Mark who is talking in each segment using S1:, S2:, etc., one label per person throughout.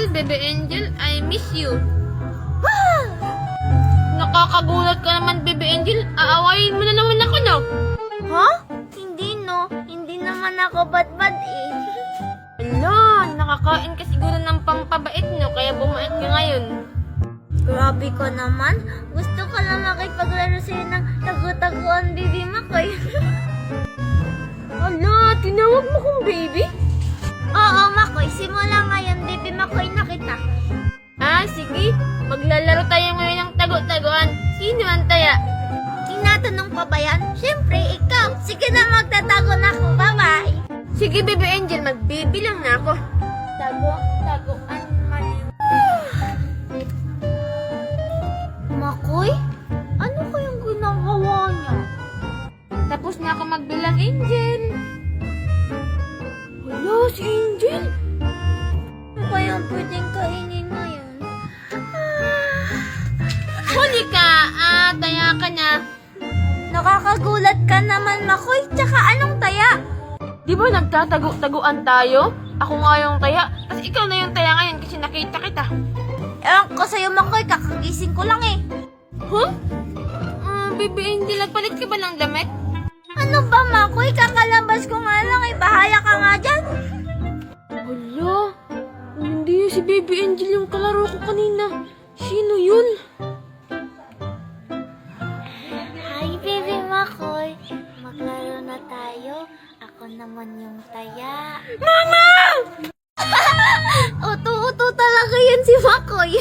S1: Bebe Angel, I miss you. Nakakagulat ka naman, Bebe Angel. Aawayin mo na naman ako, no?
S2: Ha? Hindi no. Hindi naman ako bad-bad eh.
S1: Ala, nakakain ka siguro ng pampabait, no? Kaya bumait ka ngayon.
S2: Grabe ka naman. Gusto ko lang makipaglaro sa'yo ng tagu-taguan, baby Makoy.
S1: Ala, tinawag mo kong baby?
S2: Oo, Makoy. Simula ngayon, baby Makoy na kita.
S1: Ah, sige. Maglalaro tayo ngayon ng tagu-taguan. Sino ang taya?
S2: Tinatanong pa ba yan? Siyempre, ikaw. Sige na, magtatago na ako. Bye-bye.
S1: Sige, Bebe Angel, magbibilang na ako.
S2: Taguan man yun. Makoy? Ano kayang ginagawa niya?
S1: Tapos na ako magbilang, Angel. Hala, si Angel.
S2: Ano kayang pwedeng kainin ngayon?
S1: Huli ka! Taya ka na.
S2: Nakakagulat ka naman, Makoy. Tsaka anong taya?
S1: Di ba nagtatago-taguan tayo? Ako nga yung taya. Tapos ikaw na yung taya ngayon kasi nakita kita.
S2: Ewan ko sa'yo, Makoy. Kakagising ko lang eh.
S1: Huh? Bebe Angel, nagpalit ka ba ng damit?
S2: Ano ba, Makoy? Kakalabas ko nga lang eh. Bahaya ka nga dyan.
S1: Hala, hindi yun si Baby Angel yung kalaro ko kanina. Sino yun?
S2: Hi, baby Makoy. Maglaro na tayo. Ako naman yung taya.
S1: Mama!
S2: Uto-uto talaga yan si Makoy.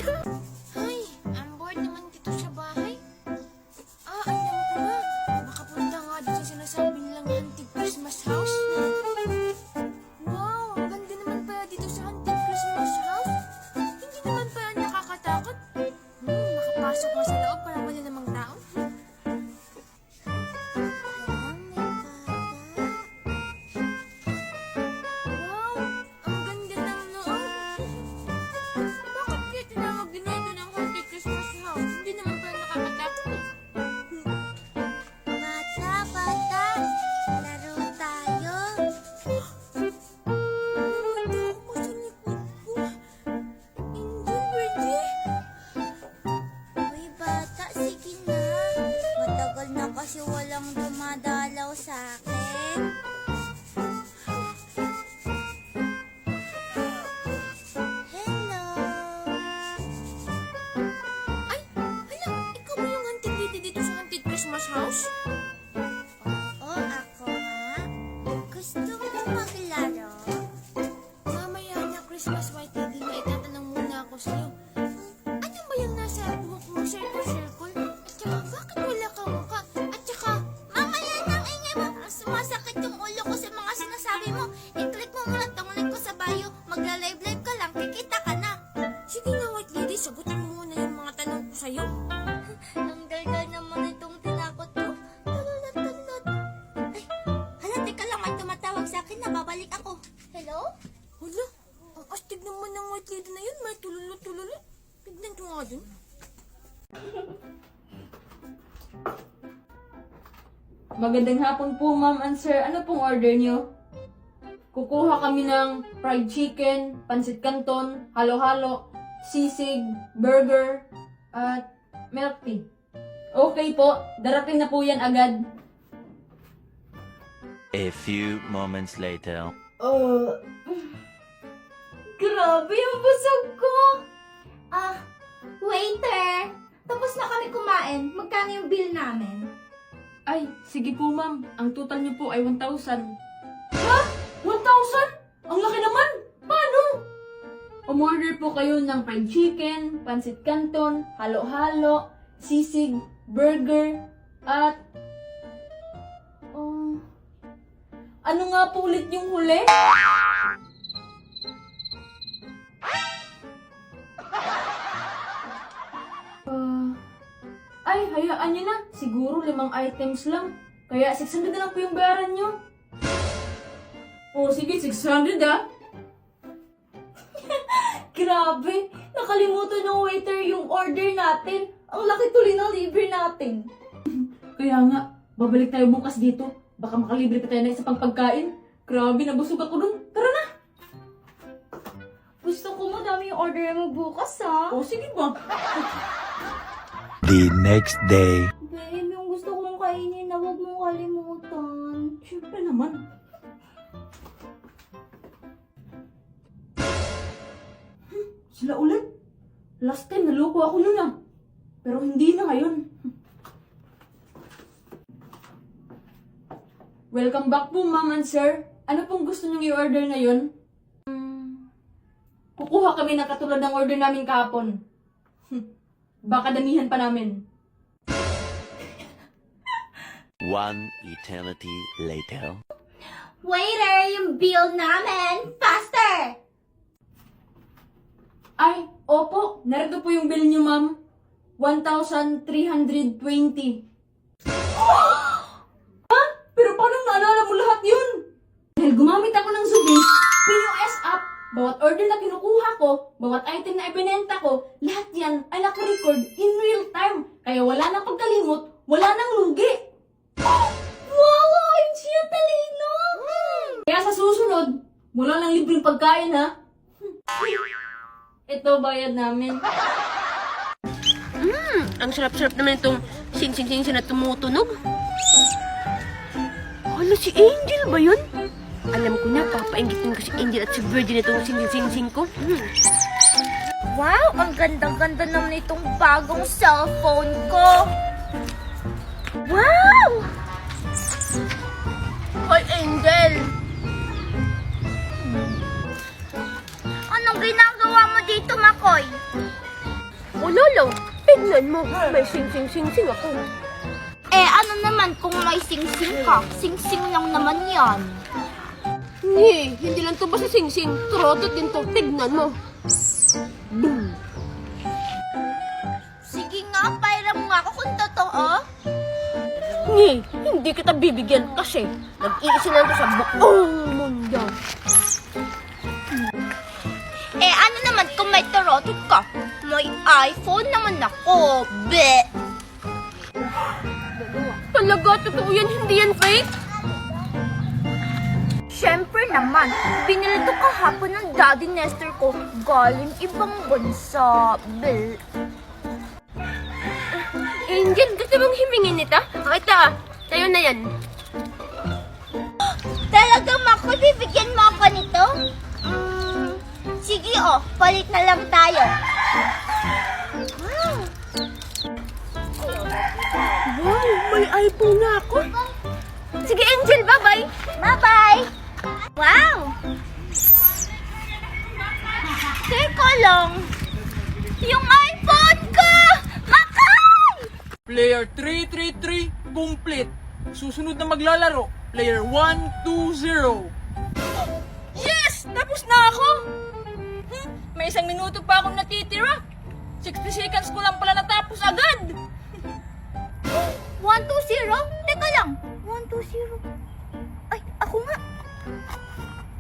S3: Ay, ang bored naman dito sa bahay. Alam ko na. Makapunta nga dito sa sinasabing lang Haunted Christmas House. Wow, ang ganda naman pala dito sa Haunted Christmas House. Hindi naman pala nakakatakot. Makapasok nga sa loob para wala namang tao. Wow, ang ganda ng loob. Bakit kaya tinawag din ito ng Haunted Christmas House? Hindi naman pala nakakatakot eh.
S2: Bata, laro tayo.
S3: Nakita ako sa likod ko. Angel, pwede?
S2: Uy, bata, sige na. Matagal na kasi walang dumadalaw sa akin. Hello.
S3: Ay, hala, ikaw ba yung Haunted Lady dito sa Haunted Christmas House?
S2: Oo, ako nga. Gusto mo maglaro?
S3: Mamaya na Christmas White Lady na itatanong muna ako sa'yo. Ano ba yung nasa buhok mo, circle-circle? At saka, bakit wala kang mukha? At saka,
S2: Mamaya nang ingay mo. Sumasakit yung ulo ko sa mga sinasabi mo. I-click mo muna tong link ko sa bio. Magla-live-live ka lang. Kikita ka na.
S3: sige na White Lady, sagutin mo muna yung mga tanong ko sa'yo.
S2: Ang galgal naman itong tinakot ko. Tulot. Ay, hala, teka lang. May tumatawag sa akin na babalik ako. Hello?
S3: Hala, ang astig naman ng White Lady na yun. May tululot-tululot. Tignan ko nga dun.
S1: Magandang hapon po, ma'am and sir. Ano pong order niyo? Kukuha kami ng fried chicken, pansit canton, halo-halo, sisig, burger, at milk tea. Okay po, darating na po yan agad.
S4: A few moments later.
S2: Grabe yung busog ko. Waiter. Tapos na kami kumain. Magkano yung bill namin?
S1: Ay, sige po ma'am. Ang total niyo po ay 1,000. Ha? 1,000? Ang laki naman! Paano? Umorder po kayo ng fried chicken, pansit canton, halo-halo, sisig, burger, at... ano nga po ulit yung huli? Ay, hayaan nyo na. Siguro 5 items lang. Kaya 600 na lang po yung bayaran nyo. Oh, sige, 600 ah. Grabe, nakalimutan ng waiter yung order natin. Ang laki tuloy ng libre natin. Kaya nga, babalik tayo bukas dito. Baka makalibre pa tayo na isa pang pagkain. Grabe, nabusog ako dun. Tara na! Gusto ko mo,
S2: mami yung order mo bukas, ha?
S1: O, sige ba?
S4: The next day.
S2: Babe, yung gusto kong kainin na huwag mong kalimutan.
S1: Siyempre naman. Sila ulit. Last time, naloko ako nun ah. Pero hindi na ngayon. Welcome back po, ma'am and sir. Ano pong gusto niyong i-order na yun? Kukuha kami ng katulad ng order namin kahapon. Baka damihan pa namin.
S4: One eternity later.
S2: Waiter, yung bill namin! Faster!
S1: Ay, opo. Narito po yung bill niyo, ma'am. 1,320. Ha? Pero paano naalala mo lahat yun? Dahil gumamit ako ng Zubis, POS app, bawat order na kinukuha ko, bawat item na ibinenta ko, lahat yan ay nakarecord in real time. Kaya wala nang pagkalimot, wala nang lugi.
S2: Wow, OMG, ang talino!
S1: Kaya sa susunod, wala nang libreng pagkain, ha? Ito, bayad namin.
S5: Ang sarap-sarap naman itong sing-sing-sing na tumutunog. Hala, si Angel ba yun? Alam ko na, papaingitin ko si Angel at si Virgin itong sing-sing-sing ko.
S2: Wow, ang ganda-ganda naman itong bagong cellphone ko. Wow!
S5: Hoy, Angel!
S2: Anong ginagawa mo dito, Makoy?
S5: O Lolo, tignan mo, may sing-sing-sing ako.
S2: Ano naman kung may sing-sing ka? Sing-sing lang naman yan.
S5: Hindi lang to basta sing-sing. Turodot din to, tignan mo. Boom!
S2: Sige nga, pairam mo ako kung totoo.
S5: Hindi kita bibigyan kasi nag-iisa lang to sa buong mundo.
S2: Ano naman kung may tarotot ka? May iPhone naman ako. Be!
S5: Talaga, totoo yan, hindi yan fake?
S2: Siyempre naman, binili to kahapon ng Daddy Nestor ko galing ibang bansa. Be!
S5: Angel, gusto mong himingin nito? Ito, tayo na yan.
S2: Talagang Makoy, bibigyan mo ako nito? Sige palit na lang tayo. Wow!
S5: Wow, may iPhone na ako. Sige, Angel, bye-bye.
S2: Bye-bye! Wow! Teka lang. Yung iPhone ko! Makoy!
S6: Player 333 complete. Susunod na maglalaro, player 120.
S1: Yes! Tapos na ako! May 1 minuto pa akong natitira. 60 seconds ko lang pala natapos agad.
S2: 120? Teka lang. 120. Ay, ako nga.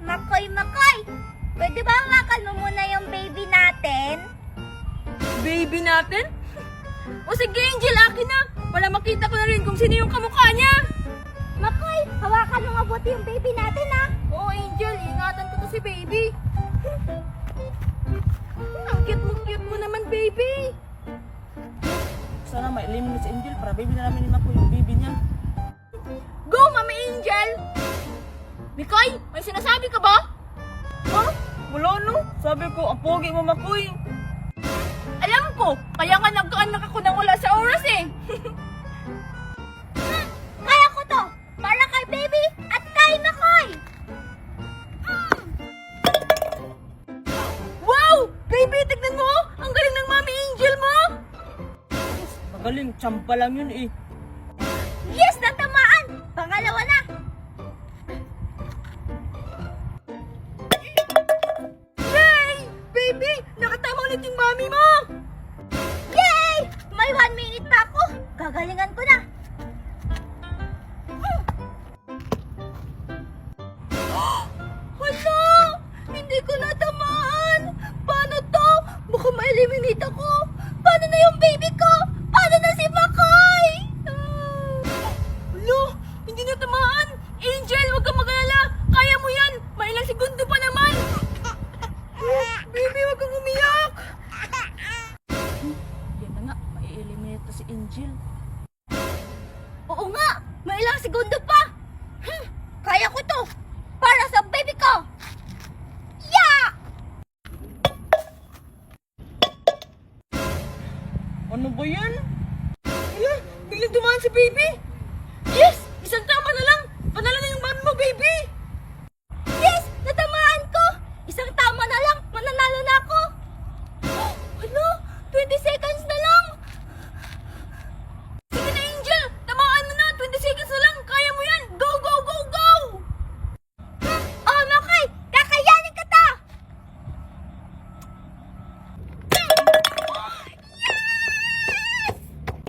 S2: Makoy. Pwede ba hawakan mo muna yung baby natin?
S1: Baby natin? O sige, Angel, akin na. Para makita ko na rin kung sino yung kamukha niya.
S2: Makoy, hawakan mo mabuti yung baby natin, ha?
S1: Oo, Angel, ingatan ko to si baby. Ang cute mo naman, baby.
S6: Sana may eliminate si Angel para baby na namin ni Makoy yung baby niya.
S1: Go, Mami Angel! Mikoy, may sinasabi ka ba?
S6: Ha? Wala no? Sabi ko, ang pogi mo Makoy.
S1: Alam ko, kaya nga nagkaanak ako nang wala sa oras eh.
S2: Kaya ko to. Para kay baby at kay Makoy.
S1: Wow! Baby, tignan mo! Ang galing ng Mami Angel mo!
S6: Magaling, tsampa lang yun eh.
S2: Yes, natamaan! Pangalawa na!
S1: Yay! Baby, nakatama ulit yung mami mo!
S2: Yay! May 1 minute pa ako. Gagalingan ko na.
S1: Hala! Hindi ko natamaan! Paano to? Baka ma-eliminate ako! Paano na yung baby ko? Paano na si Makoy? Hala! Hindi natamaan! Angel, huwag kang mag-alala! Kaya mo yan! Mailang segundo pa naman! Baby, huwag kang umiyak!
S6: Ano ba yan? Hala, biglang dumaan si baby.